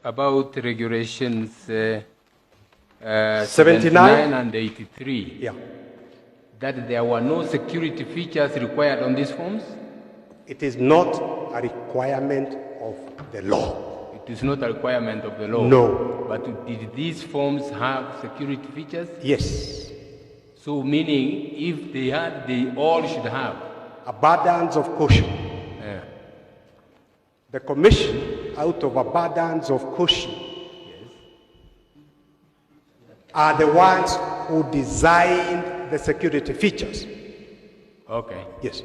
about regulations 79 and 83. Yeah. That there were no security features required on these forms? It is not a requirement of the law. It is not a requirement of the law? No. But did these forms have security features? Yes. So meaning, if they had, they all should have? Abundance of caution. Yeah. The commission, out of abundance of caution, are the ones who designed the security features. Okay. Yes.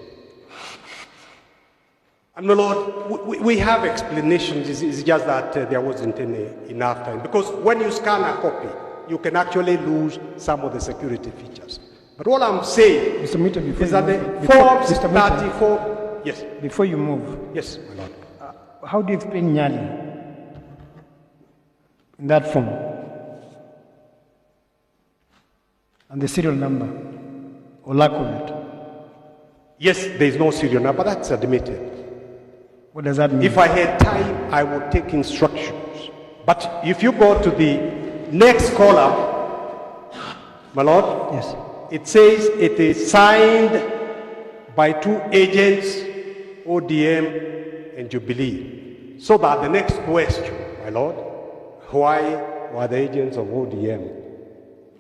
And my Lord, we have explanations. It's just that there wasn't enough time. Because when you scan a copy, you can actually lose some of the security features. But what I'm saying Mr. Mita, is that the forms 34... Yes. Before you move. Yes, my Lord. How do you explain Nyali in that form? And the serial number, or lack of it? Yes, there is no serial number, that's admitted. What does that mean? If I had time, I would take instructions. But if you go to the next column, my Lord, yes, it says it is signed by two agents, ODM and Jubilee. So that the next question, my Lord, why were the agents of ODM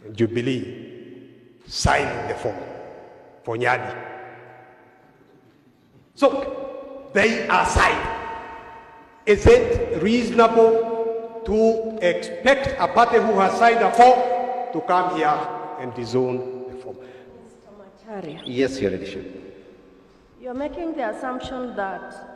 and Jubilee signing the form for Nyali? So they are signed. Is it reasonable to expect a party who has signed a form to come here and disown the form? Mr. Macharia. Yes, Your Ladyship. You're making the assumption that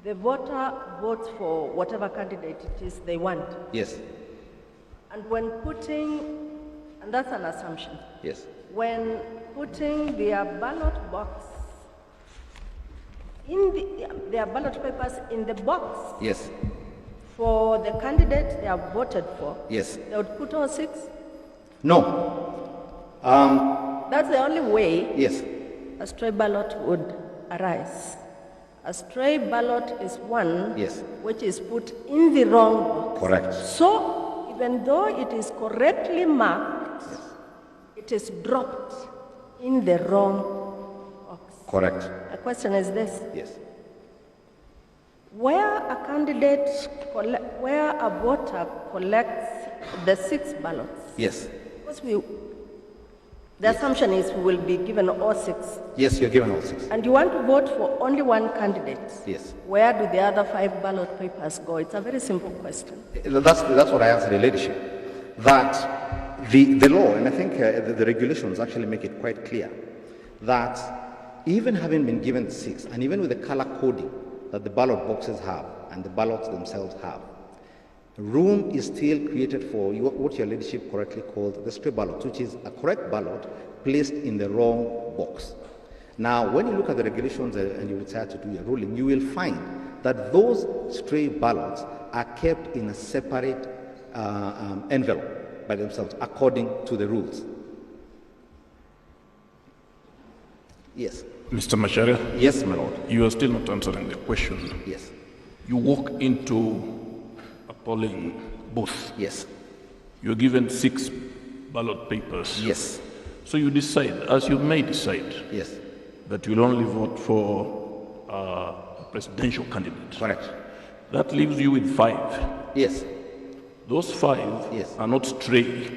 the voter votes for whatever candidate it is they want. Yes. And when putting, and that's an assumption. Yes. When putting their ballot box in their ballot papers in the box. Yes. For the candidate they have voted for. Yes. They would put all 6? No. That's the only way. Yes. A stray ballot would arise. A stray ballot is one. Yes. Which is put in the wrong box. Correct. So, even though it is correctly marked, yes, it is dropped in the wrong box. Correct. The question is this. Yes. Where a candidate, where a voter collects the 6 ballots. Yes. Because the assumption is we will be given all 6. Yes, you're given all 6. And you want to vote for only one candidate. Yes. Where do the other 5 ballot papers go? It's a very simple question. That's what I answered, Your Ladyship. That the law, and I think the regulations actually make it quite clear, that even having been given the 6, and even with the color coding that the ballot boxes have, and the ballots themselves have, room is still created for what Your Ladyship correctly called the stray ballot, which is a correct ballot placed in the wrong box. Now, when you look at the regulations and you decide to do a ruling, you will find that those stray ballots are kept in a separate envelope by themselves, according to the rules. Yes. Mr. Macharia? Yes, my lord. You are still not answering the question. Yes. You walk into a polling booth. Yes. You're given 6 ballot papers. Yes. So you decide, as you may decide, yes, that you'll only vote for a presidential candidate. Correct. That leaves you with 5. Yes. Those 5 yes, are not stray.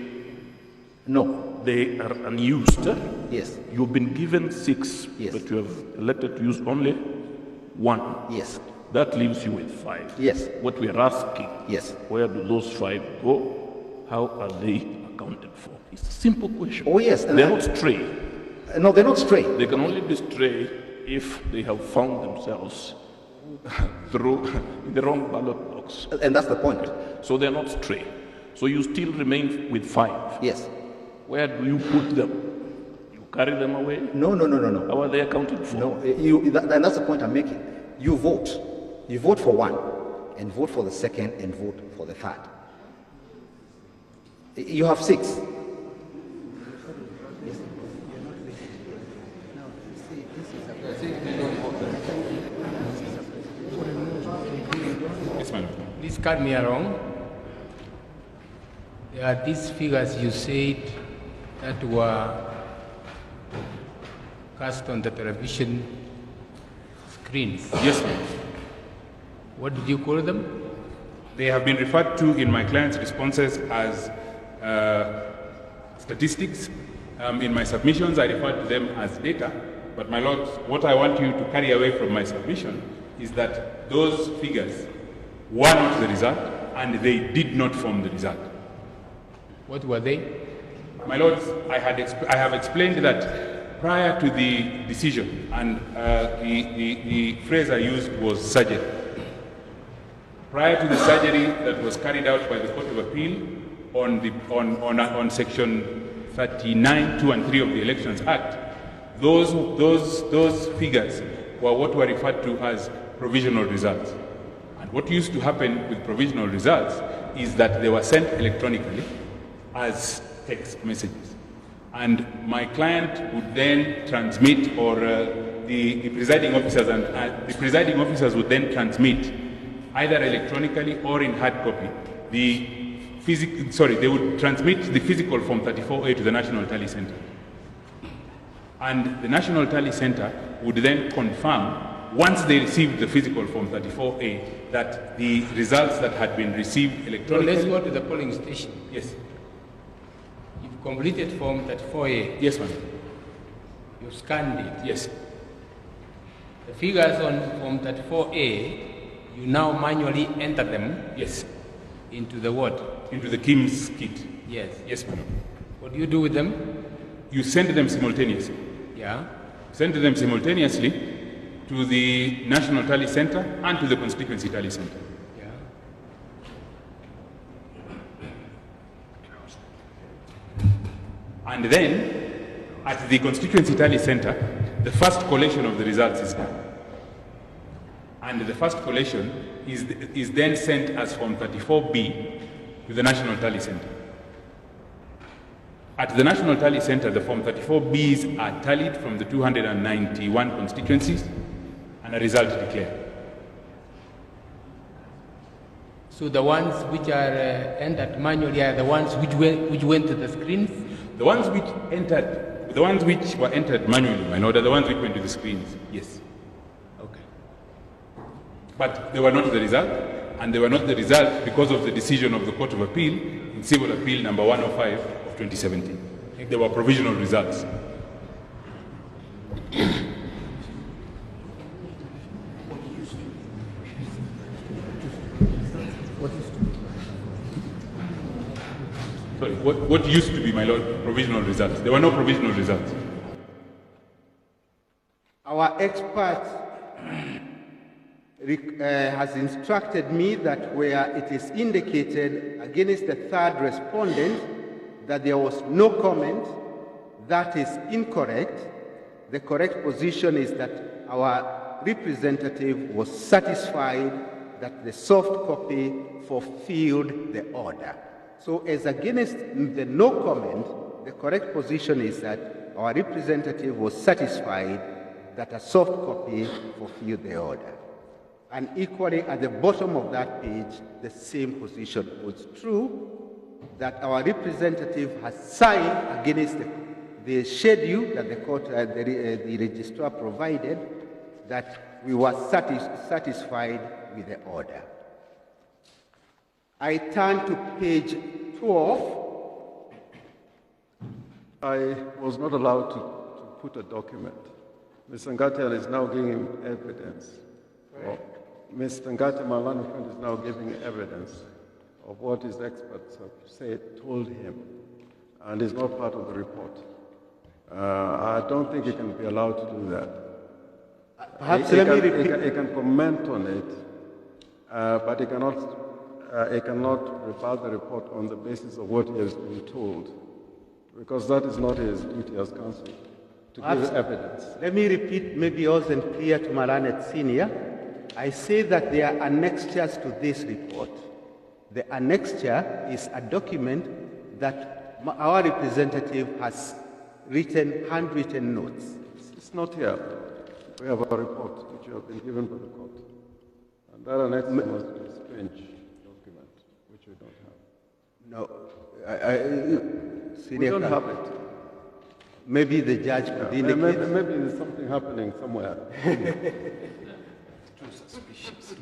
No. They are unused. Yes. You've been given 6, yes, but you have elected to use only 1. Yes. That leaves you with 5. Yes. What we are asking, yes, where do those 5 go? How are they accounted for? It's a simple question. Oh, yes. They're not stray. No, they're not stray. They can only be stray if they have found themselves through in the wrong ballot box. And that's the point. Okay. So they're not stray. So you still remain with 5. Yes. Where do you put them? You carry them away? No, no, no, no, no. How are they accounted for? No, and that's the point I'm making. You vote. You vote for 1, and vote for the 2nd, and vote for the 3rd. You have 6. Yes. Please cut me along. There are these figures you said that were cast on the television screens. Yes, ma'am. What did you call them? They have been referred to in my client's responses as statistics. In my submissions, I refer to them as data. But my lord, what I want you to carry away from my submission is that those figures were not the result, and they did not form the result. What were they? My lords, I have explained that prior to the decision, and the phrase I used was surgery. Prior to the surgery that was carried out by the Court of Appeal on Section 39, 2 and 3 of the Elections Act, those figures were what were referred to as provisional results. And what used to happen with provisional results is that they were sent electronically as text messages. And my client would then transmit, or the presiding officers would then transmit either electronically or in hard copy they would transmit the physical Form 34A to the National Tally Center. And the National Tally Center would then confirm, once they received the physical Form 34A, that the results that had been received electronically... So let's go to the polling station. Yes. You've completed Form 34A. Yes, ma'am. You've scanned it. Yes. The figures on Form 34A, you now manually enter them. Yes. Into the what? Into the KIMS kit. Yes. Yes, madam. What do you do with them? You send them simultaneously. Yeah. Send them simultaneously to the National Tally Center and to the Constituency Tally Center. Yeah. And then, at the Constituency Tally Center, the first collation of the results is done. And the first collation is then sent as Form 34B to the National Tally Center. At the National Tally Center, the Form 34Bs are tallied from the 291 constituencies and a result declared. So the ones which are entered manually are the ones which went to the screens? The ones which were entered manually, my lord, are the ones which went to the screens, yes. Okay. But they were not the result, and they were not the result because of the decision of the Court of Appeal in Civil Appeal number 105 of 2017. They were provisional results. Sorry, what used to be, my lord, provisional results? There were no provisional results. Our expert has instructed me that where it is indicated against the third respondent that there was no comment, that is incorrect. The correct position is that our representative was satisfied that the soft copy fulfilled the order. So as against the no comment, the correct position is that our representative was satisfied that a soft copy fulfilled the order. And equally at the bottom of that page, the same position was true, that our representative has signed against the schedule that the court, the registrar provided, that we were satisfied with the order. I turn to page 12. I was not allowed to put a document. Mr. Ngati is now giving evidence. Well, Mr. Ngati Malanufand is now giving evidence of what his experts have said, told him, and is not part of the report. I don't think he can be allowed to do that. Perhaps let me repeat. He can comment on it, but he cannot rebut the report on the basis of what he has been told, because that is not his duty as counsel, to give evidence. Let me repeat, maybe I wasn't clear to Malanet Senior. I say that there are annexures to this report. The annexure is a document that our representative has written, handwritten notes. It's not here. We have a report which you have been given by the court. And that annexure must be strange. which we don't have. No, We Senior don't Counsel. have it. Maybe the judge could indicate. Maybe there's something happening somewhere. Too suspicious.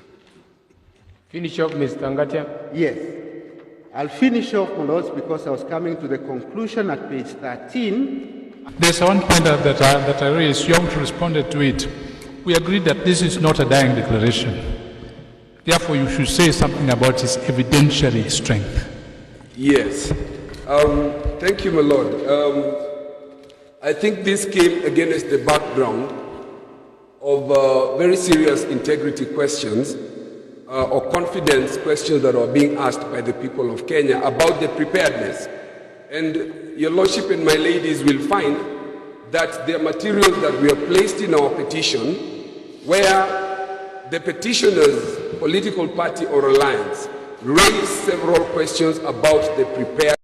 Finish off, Mr. Ngatia. Yes. I'll finish off, my lords, because I was coming to the conclusion at page 13. There's one point that I raised. You haven't responded to it. We agreed that this is not a dying declaration. Therefore, you should say something about its evidentiary strength. Yes. Thank you, my lord. I think this came against the background of very serious integrity questions or confidence questions that are being asked by the people of Kenya about the preparedness. And your lordship and my ladies will find that there are materials that were placed in our petition where the petitioner's political party or alliance raised several questions about the preparedness